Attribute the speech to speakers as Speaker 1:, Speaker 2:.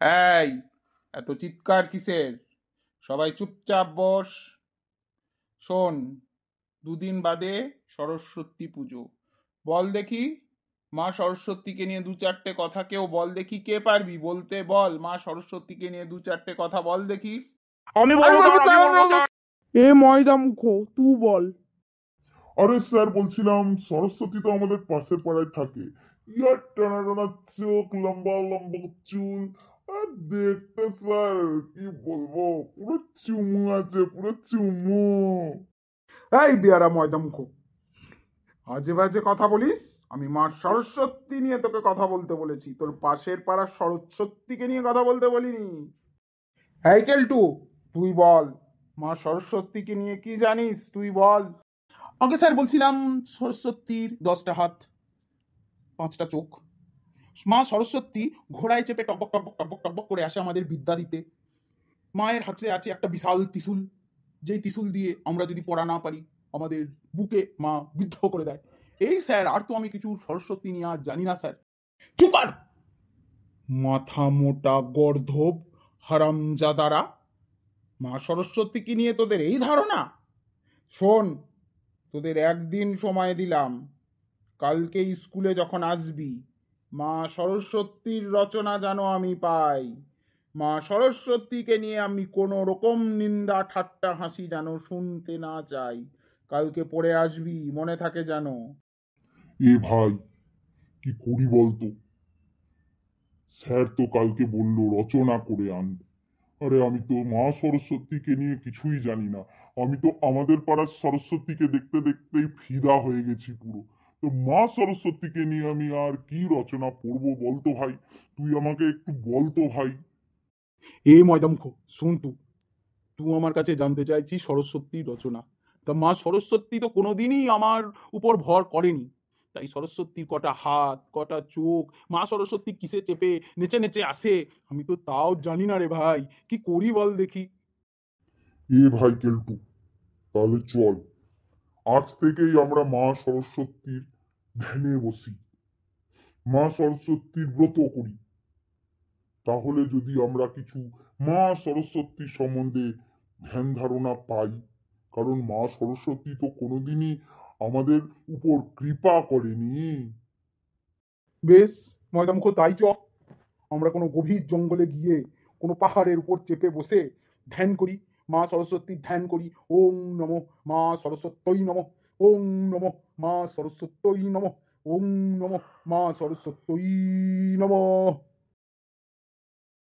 Speaker 1: এই, এত চিৎকার কিসের? সবাই চুপচাপ বস। শোন, দুদিন বাদে সরস্বতী পুজো। বল দেখি, মা সরস্বতীকে নিয়ে দু চারটে কথা কেউ বল দেখি। কে পারবি বলতে? বল, মা সরস্বতীকে নিয়ে দু চারটে কথা বল দেখি।
Speaker 2: আমি বলবো স্যার, আমি বলবো স্যার।
Speaker 3: এ ময়দা মুখো, তুই বল।
Speaker 2: আরে স্যার, বলছিলাম সরস্বতী তো আমাদের পাশের পাড়ায় থাকে। ইয়ার টানা টানা চোখ, লম্বা লম্বা চুল, আর দেখতে স্যার কি বলবো, পুরো চুমু আছে, পুরো চুমু।
Speaker 3: এই বিয়ারা ময়দা মুখো, আজে বাজে কথা বলিস? আমি মা সরস্বতী নিয়ে তোকে কথা বলতে বলেছি, তোর পাশের পাড়ার সরস্বতীকে নিয়ে কথা বলতে বলিনি। হ্যাঁ কেলটু, তুই বল, মা সরস্বতীকে নিয়ে কি জানিস তুই বল।
Speaker 1: আগে স্যার বলছিলাম, সরস্বতীর 10টা হাত, 5টা চোখ। মা সরস্বতী ঘোড়ায় চেপে টকবক টকবক টকবক টকবক করে আসে আমাদের বিদ্যা দিতে। মায়ের হাতে আছে একটা বিশাল ত্রিশূল, যেই ত্রিশূল দিয়ে আমরা যদি পড়া না পারি আমাদের বুকে মা বিদ্ধ করে দেয়। এই স্যার, আর তো আমি কিছু সরস্বতী নিয়ে আর জানি না স্যার। চুপার মাথা মোটা গর্ধব হারামজাদারা, মা সরস্বতীকে নিয়ে তোদের এই ধারণা? শোন, তোদের একদিন সময় দিলাম। কালকে স্কুলে যখন আসবি, মা সরস্বতীর রচনা যেন আমি পাই। মা সরস্বতীকে নিয়ে আমি কোনো রকম নিন্দা ঠাট্টা হাসি যেন শুনতে না চাই। কালকে পড়ে আসবি, মনে থাকে যেন।
Speaker 2: এ ভাই, কি করি বলতো? স্যার তো কালকে বললো রচনা করে আনবে। আরে আমি তো মা সরস্বতীকে নিয়ে কিছুই জানি না। আমি তো আমাদের পাড়ার সরস্বতীকে দেখতে দেখতেই ফিদা হয়ে গেছি পুরো। তো মা সরস্বতীকে নিয়ে আমি আর কি রচনা পড়বো বলতো ভাই? তুই আমাকে একটু বলতো ভাই।
Speaker 1: এ ময়দামুখ, শুন তুই আমার কাছে জানতে চাইছিস সরস্বতীর রচনা। তা মা সরস্বতী তো কোনোদিনই আমার উপর ভর করেনি। তাই সরস্বতীর কটা হাত, কটা চোখ, মা সরস্বতী কিসে চেপে নেচে নেচে আসে, আমি তো তাও জানি না রে ভাই। কি করি বল দেখি।
Speaker 2: এ ভাই কেলটু, তাহলে চল, আজ থেকেই আমরা মা সরস্বতীর ধ্যানে বসি, মা সরস্বতীর ব্রত করি। তাহলে যদি আমরা কিছু মা সরস্বতী সম্বন্ধে ধ্যান ধারণা পাই, কারণ মা সরস্বতী তো কোনোদিনই আমাদের উপর কৃপা করেনি।
Speaker 3: বেশ ময়দামুখো, তাই চ। আমরা কোনো গভীর জঙ্গলে গিয়ে কোনো পাহাড়ের উপর চেপে বসে ধ্যান করি, মা সরস্বতীর ধ্যান করি। ওং নমঃ মা সরস্বত্যই নমঃ, ওং নমঃ মা সরস্বত্যই নমঃ, ওং নমঃ মা সরস্বত্যই নমঃ।